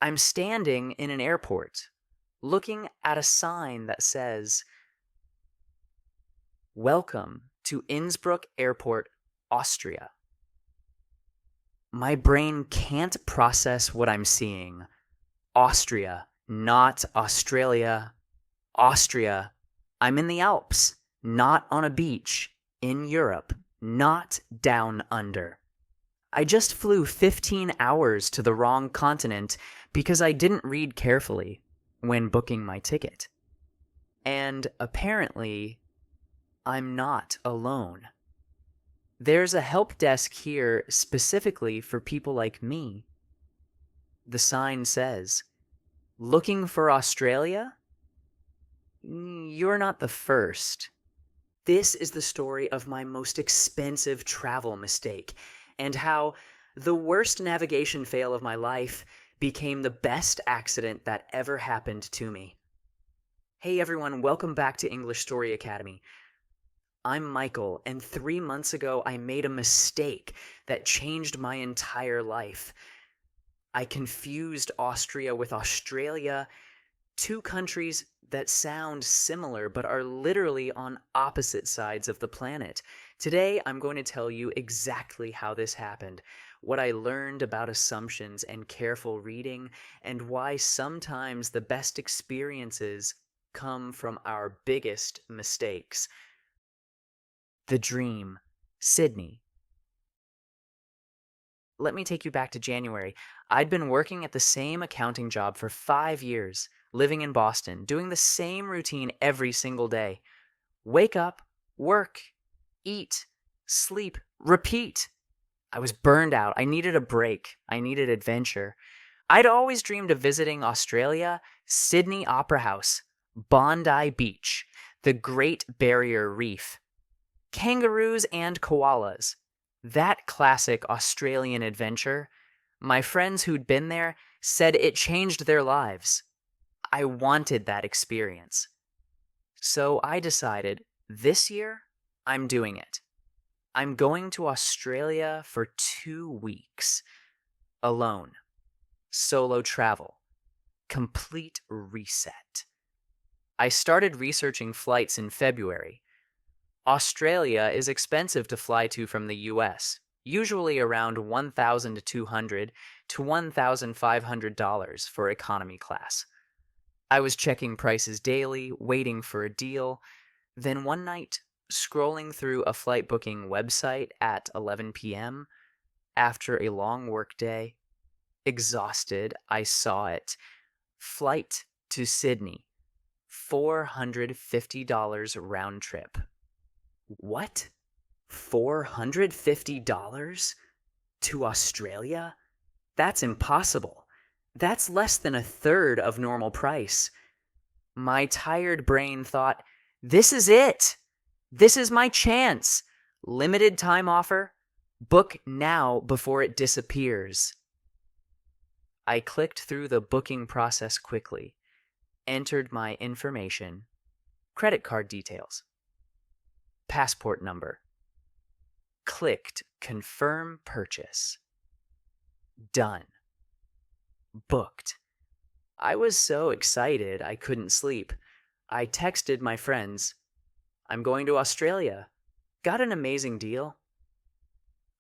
I'm standing in an airport, looking at a sign that says, "Welcome to Innsbruck Airport, Austria." My brain can't process what I'm seeing. Austria, not Australia. Austria. I'm in the Alps, not on a beach. In Europe, not down under. I just flew 15 hours to the wrong continent because I didn't read carefully when booking my ticket. And apparently, I'm not alone. There's a help desk here specifically for people like me. The sign says, "Looking for Australia? You're not the first." This is the story of my most expensive travel mistake, and how the worst navigation fail of my life became the best accident that ever happened to me. Hey everyone, welcome back to English Story Academy. I'm Michael, and 3 months ago I made a mistake that changed my entire life. I confused Austria with Australia, two countries that sound similar but are literally on opposite sides of the planet. Today, I'm going to tell you exactly how this happened, what I learned about assumptions and careful reading, and why sometimes the best experiences come from our biggest mistakes. The dream, Sydney. Let me take you back to January. I'd been working at the same accounting job for 5 years, living in Boston, doing the same routine every single day. Wake up, work, eat, sleep, repeat. I was burned out. I needed a break. I needed adventure. I'd always dreamed of visiting Australia, Sydney Opera House, Bondi Beach, the Great Barrier Reef, kangaroos and koalas. That classic Australian adventure, my friends who'd been there said it changed their lives. I wanted that experience. So I decided, this year, I'm doing it. I'm going to Australia for 2 weeks. Alone. Solo travel. Complete reset. I started researching flights in February. Australia is expensive to fly to from the US, usually around $1,200 to $1,500 for economy class. I was checking prices daily, waiting for a deal. Then one night, scrolling through a flight booking website at 11 p.m., after a long workday, exhausted, I saw it. Flight to Sydney, $450 round trip. What? $450 to Australia? That's impossible. That's less than a third of normal price. My tired brain thought, this is it. This is my chance. Limited time offer. Book now before it disappears. I clicked through the booking process quickly, entered my information, credit card details, passport number, clicked confirm purchase. Done. Booked. I was so excited I couldn't sleep. I texted my friends, I'm going to Australia. Got an amazing deal.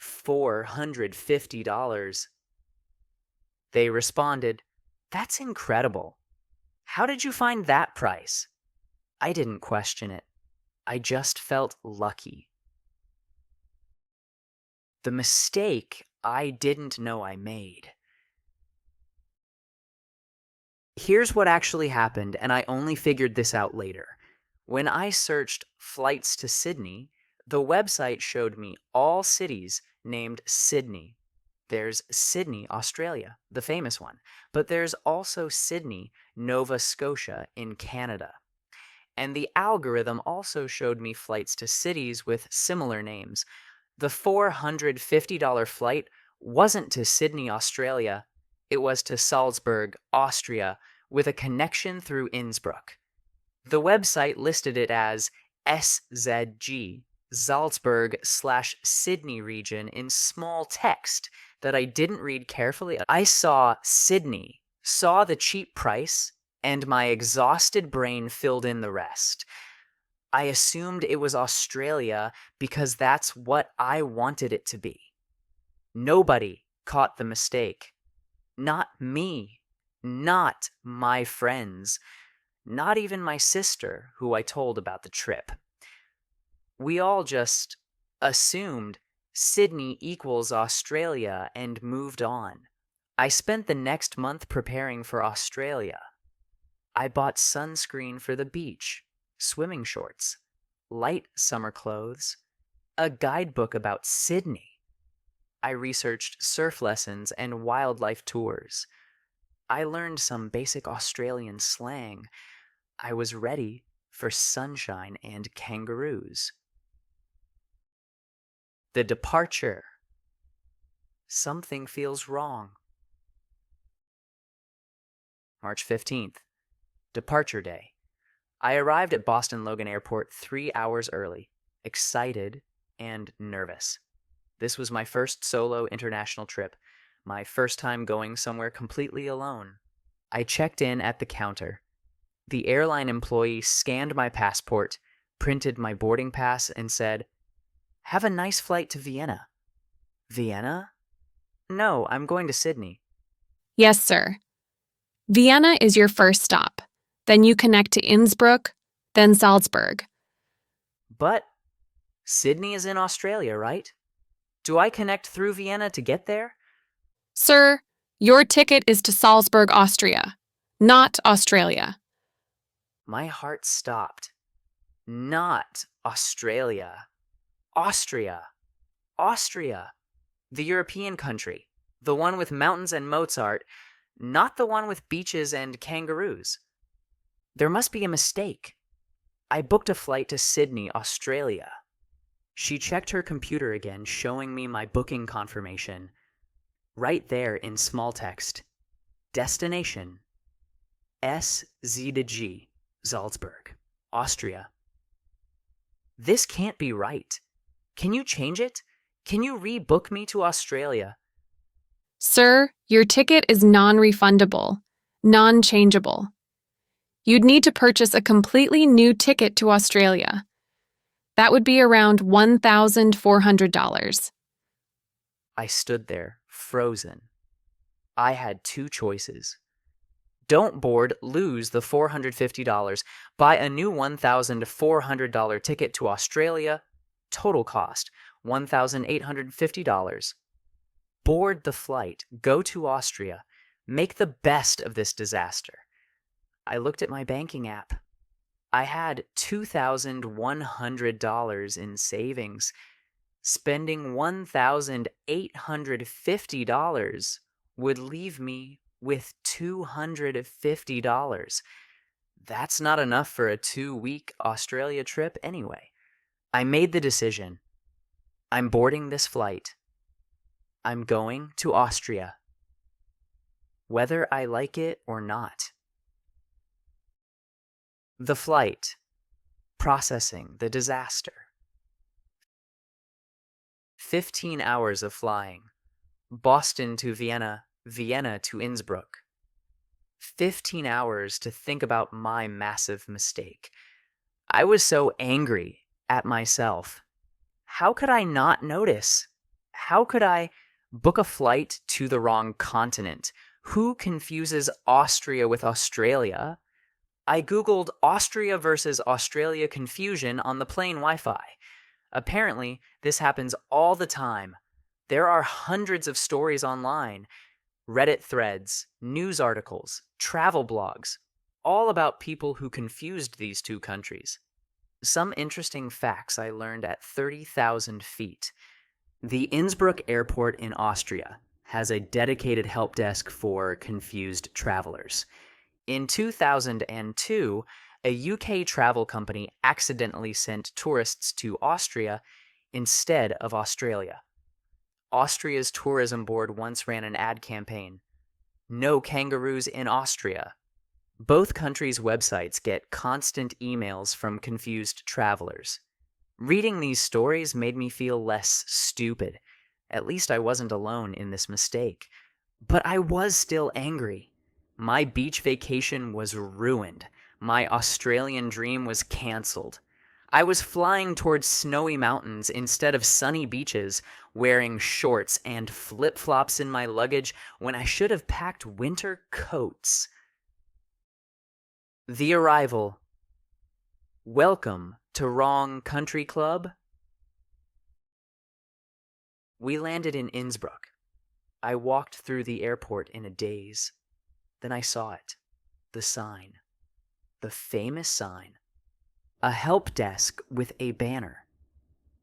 $450. They responded, that's incredible. How did you find that price? I didn't question it. I just felt lucky. The mistake I didn't know I made. Here's what actually happened, and I only figured this out later. When I searched flights to Sydney, the website showed me all cities named Sydney. There's Sydney, Australia, the famous one, but there's also Sydney, Nova Scotia in Canada. And the algorithm also showed me flights to cities with similar names. The $450 flight wasn't to Sydney, Australia. It was to Salzburg, Austria, with a connection through Innsbruck. The website listed it as SZG, Salzburg/Sydney region, in small text that I didn't read carefully. I saw Sydney, saw the cheap price, and my exhausted brain filled in the rest. I assumed it was Australia because that's what I wanted it to be. Nobody caught the mistake. Not me. Not my friends. Not even my sister, who I told about the trip. We all just assumed Sydney equals Australia and moved on. I spent the next month preparing for Australia. I bought sunscreen for the beach, swimming shorts, light summer clothes, a guidebook about Sydney. I researched surf lessons and wildlife tours. I learned some basic Australian slang. I was ready for sunshine and kangaroos. The departure. Something feels wrong. March 15th. Departure day. I arrived at Boston Logan Airport 3 hours early, excited and nervous. This was my first solo international trip, my first time going somewhere completely alone. I checked in at the counter. The airline employee scanned my passport, printed my boarding pass, and said, "Have a nice flight to Vienna." Vienna? No, I'm going to Sydney. Yes, sir. Vienna is your first stop. Then you connect to Innsbruck, then Salzburg. But Sydney is in Australia, right? Do I connect through Vienna to get there? Sir, your ticket is to Salzburg, Austria, not Australia. My heart stopped. Not Australia. Austria. Austria. The European country. The one with mountains and Mozart, not the one with beaches and kangaroos. There must be a mistake. I booked a flight to Sydney, Australia. She checked her computer again, showing me my booking confirmation. Right there in small text. Destination. SZ, Salzburg, Austria. This can't be right. Can you change it? Can you rebook me to Australia? Sir, your ticket is non-refundable, non-changeable. You'd need to purchase a completely new ticket to Australia. That would be around $1,400. I stood there, frozen. I had two choices. Don't board, lose the $450. Buy a new $1,400 ticket to Australia. Total cost, $1,850. Board the flight, go to Austria, make the best of this disaster. I looked at my banking app. I had $2,100 in savings. Spending $1,850 would leave me with $250. That's not enough for a 2-week Australia trip anyway. I made the decision. I'm boarding this flight. I'm going to Austria. Whether I like it or not. The flight. Processing the disaster. 15 hours of flying. Boston to Vienna, Vienna to Innsbruck. 15 hours to think about my massive mistake. I was so angry at myself. How could I not notice? How could I book a flight to the wrong continent? Who confuses Austria with Australia? I Googled Austria versus Australia confusion on the plane Wi-Fi. Apparently, this happens all the time. There are hundreds of stories online, Reddit threads, news articles, travel blogs, all about people who confused these two countries. Some interesting facts I learned at 30,000 feet. The Innsbruck Airport in Austria has a dedicated help desk for confused travelers. In 2002, a UK travel company accidentally sent tourists to Austria instead of Australia. Austria's tourism board once ran an ad campaign, "No kangaroos in Austria." Both countries' websites get constant emails from confused travelers. Reading these stories made me feel less stupid. At least I wasn't alone in this mistake. But I was still angry. My beach vacation was ruined. My Australian dream was cancelled. I was flying towards snowy mountains instead of sunny beaches, wearing shorts and flip-flops in my luggage when I should have packed winter coats. The arrival. Welcome to Wrong Country Club. We landed in Innsbruck. I walked through the airport in a daze. Then I saw it. The sign. The famous sign. A help desk with a banner.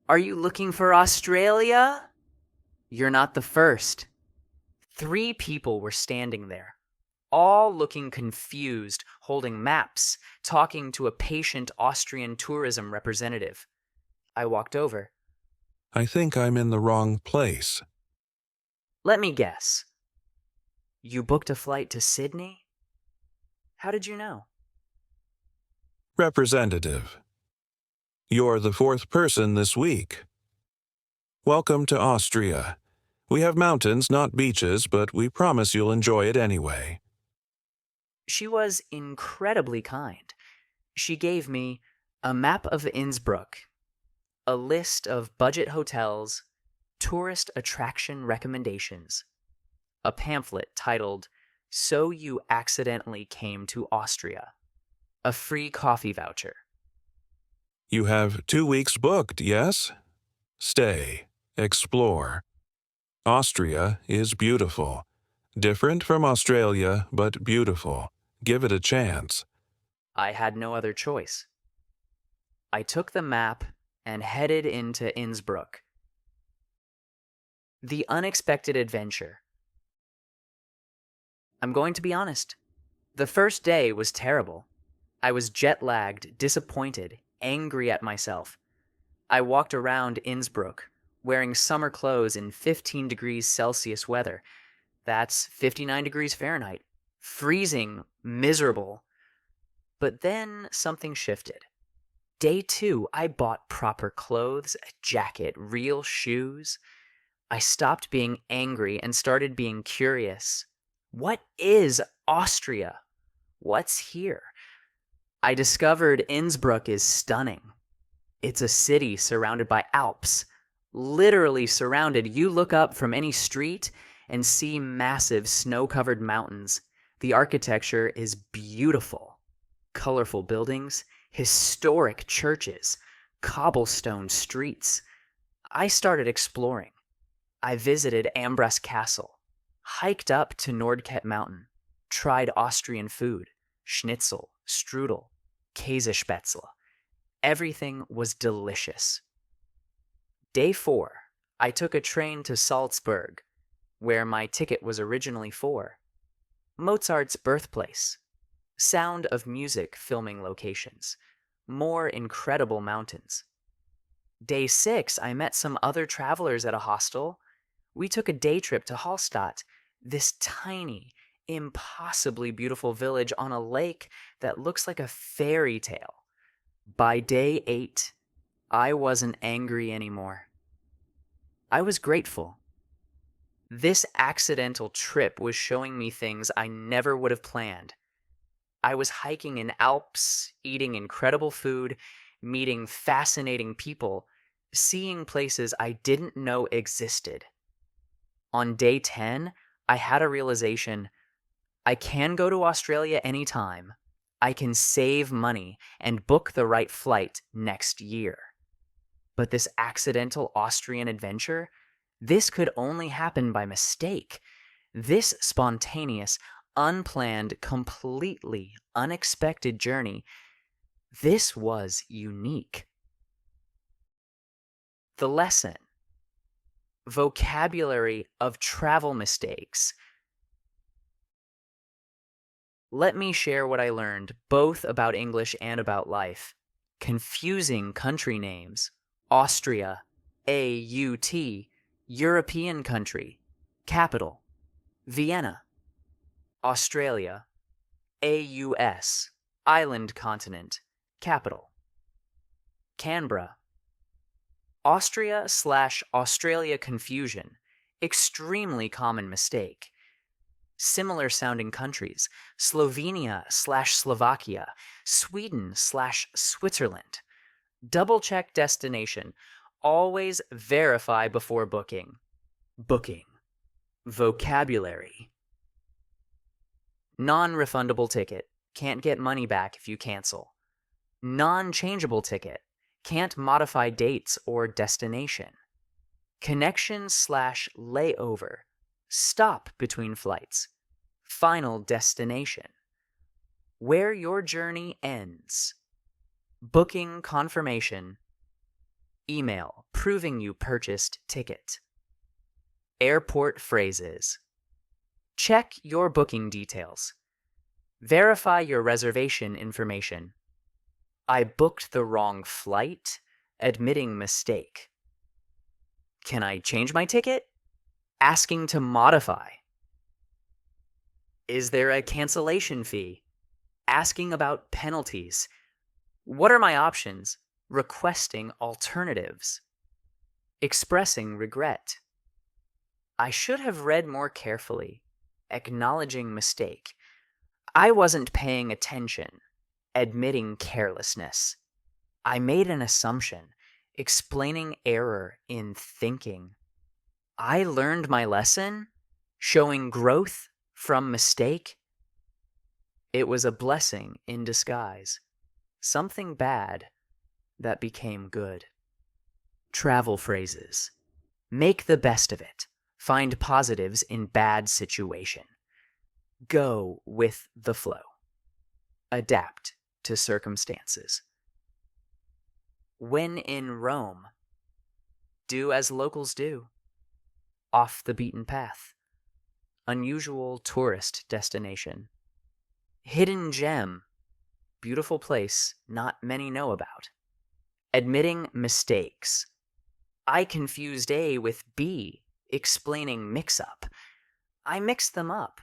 Are you looking for Australia? You're not the first. 3 people were standing there, all looking confused, holding maps, talking to a patient Austrian tourism representative. I walked over. I think I'm in the wrong place. Let me guess. You booked a flight to Sydney? How did you know? Representative. You're the 4th person this week. Welcome to Austria. We have mountains, not beaches, but we promise you'll enjoy it anyway. She was incredibly kind. She gave me a map of Innsbruck, a list of budget hotels, tourist attraction recommendations, a pamphlet titled "So You Accidentally Came to Austria," a free coffee voucher. You have 2 weeks booked, yes? Stay. Explore. Austria is beautiful. Different from Australia, but beautiful. Give it a chance. I had no other choice. I took the map and headed into Innsbruck. The unexpected adventure. I'm going to be honest. The first day was terrible. I was jet-lagged, disappointed, angry at myself. I walked around Innsbruck, wearing summer clothes in 15 degrees Celsius weather. That's 59 degrees Fahrenheit. Freezing, miserable. But then something shifted. Day 2, I bought proper clothes, a jacket, real shoes. I stopped being angry and started being curious. What is Austria? What's here? I discovered Innsbruck is stunning. It's a city surrounded by Alps. Literally surrounded. You look up from any street and see massive snow-covered mountains. The architecture is beautiful. Colorful buildings, historic churches, cobblestone streets. I started exploring. I visited Ambras Castle, hiked up to Nordket Mountain, tried Austrian food, schnitzel, strudel, Käsespätzle. Everything was delicious. Day 4, I took a train to Salzburg, where my ticket was originally for. Mozart's birthplace. Sound of Music filming locations. More incredible mountains. Day 6, I met some other travelers at a hostel. We took a day trip to Hallstatt, this tiny, impossibly beautiful village on a lake that looks like a fairy tale. By day 8, I wasn't angry anymore. I was grateful. This accidental trip was showing me things I never would have planned. I was hiking in Alps, eating incredible food, meeting fascinating people, seeing places I didn't know existed. On day 10, I had a realization. I can go to Australia anytime. I can save money and book the right flight next year. But this accidental Austrian adventure, this could only happen by mistake. This spontaneous, unplanned, completely unexpected journey, this was unique. The lesson. Vocabulary of travel mistakes. Let me share what I learned, both about English and about life. Confusing country names. Austria, A-U-T, European country, capital, Vienna. Australia, AUS, island continent, capital. Canberra. Austria/Australia confusion, extremely common mistake. Similar sounding countries, Slovenia/Slovakia, Sweden/Switzerland. Double check destination. Always verify before booking. Booking. Vocabulary. Non-refundable ticket. Can't get money back if you cancel. Non-changeable ticket. Can't modify dates or destination. Connection/layover. Stop between flights. Final destination. Where your journey ends. Booking confirmation. Email proving you purchased ticket. Airport phrases. Check your booking details. Verify your reservation information. I booked the wrong flight, admitting mistake. Can I change my ticket? Asking to modify. Is there a cancellation fee? Asking about penalties. What are my options? Requesting alternatives. Expressing regret. I should have read more carefully. Acknowledging mistake. I wasn't paying attention. Admitting carelessness. I made an assumption. Explaining error in thinking. I learned my lesson. Showing growth from mistake. It was a blessing in disguise. Something bad that became good. Travel phrases. Make the best of it. Find positives in bad situation. Go with the flow. Adapt to circumstances. When in Rome, do as locals do. Off the beaten path. Unusual tourist destination. Hidden gem. Beautiful place not many know about. Admitting mistakes. I confused A with B, explaining mix-up. I mixed them up.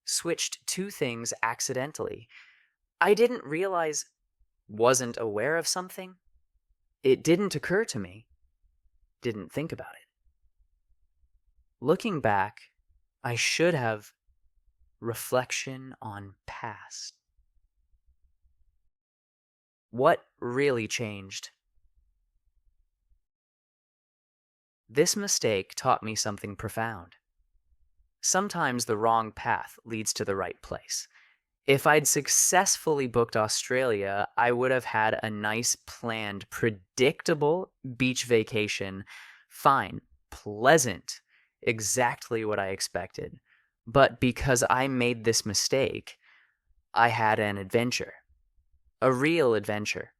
Switched two things accidentally. I didn't realize, wasn't aware of something. It didn't occur to me. Didn't think about it. Looking back, I should have reflection on past. What really changed? This mistake taught me something profound. Sometimes the wrong path leads to the right place. If I'd successfully booked Australia, I would have had a nice, planned, predictable beach vacation. Fine, pleasant, exactly what I expected. But because I made this mistake, I had an adventure. A real adventure.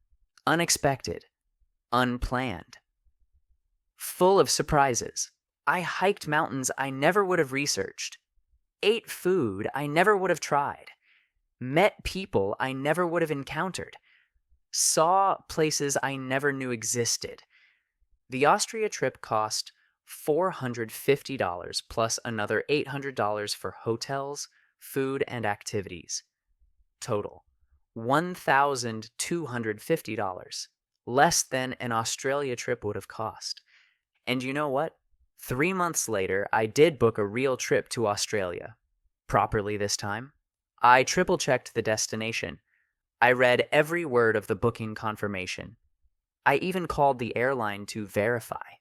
Unexpected. Unplanned. Full of surprises. I hiked mountains I never would have researched. Ate food I never would have tried. Met people I never would have encountered. Saw places I never knew existed. The Austria trip cost $450 plus another $800 for hotels, food, and activities. Total, $1,250, less than an Australia trip would have cost. And you know what? 3 months later, I did book a real trip to Australia. Properly this time. I triple-checked the destination. I read every word of the booking confirmation. I even called the airline to verify.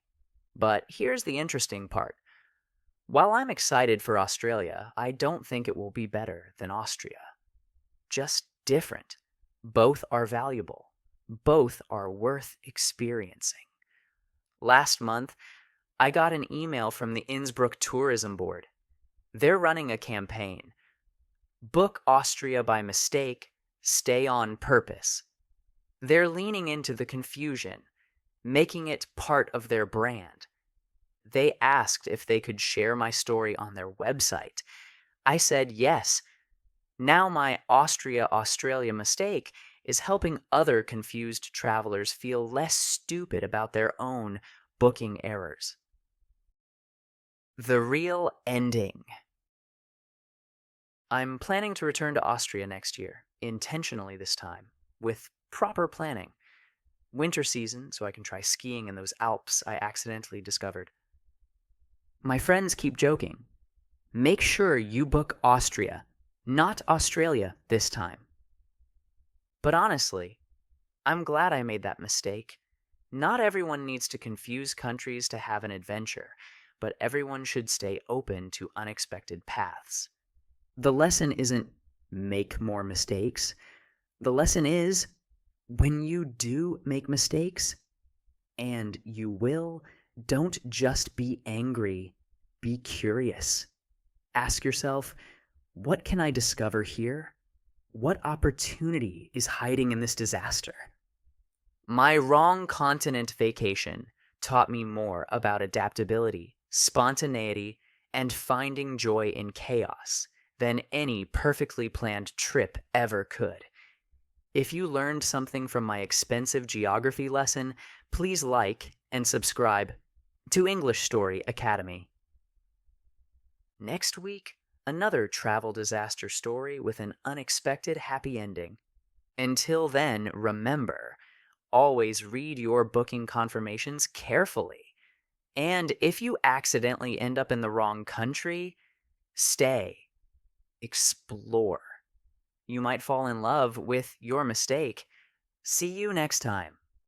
But here's the interesting part. While I'm excited for Australia, I don't think it will be better than Austria. Just different. Both are valuable. Both are worth experiencing. Last month, I got an email from the Innsbruck Tourism Board. They're running a campaign. Book Austria by mistake, stay on purpose. They're leaning into the confusion, making it part of their brand. They asked if they could share my story on their website. I said yes. Now my Australia mistake is helping other confused travelers feel less stupid about their own booking errors. The real ending. I'm planning to return to Austria next year, intentionally this time, with proper planning. Winter season, so I can try skiing in those Alps I accidentally discovered. My friends keep joking. Make sure you book Austria, not Australia this time. But honestly, I'm glad I made that mistake. Not everyone needs to confuse countries to have an adventure, but everyone should stay open to unexpected paths. The lesson isn't make more mistakes. The lesson is when you do make mistakes, and you will, don't just be angry, be curious. Ask yourself, what can I discover here? What opportunity is hiding in this disaster? My wrong continent vacation taught me more about adaptability, spontaneity, and finding joy in chaos than any perfectly planned trip ever could. If you learned something from my expensive geography lesson, please like and subscribe to English Story Academy. Next week, another travel disaster story with an unexpected happy ending. Until then, remember, always read your booking confirmations carefully. And if you accidentally end up in the wrong country, stay. Explore. You might fall in love with your mistake. See you next time.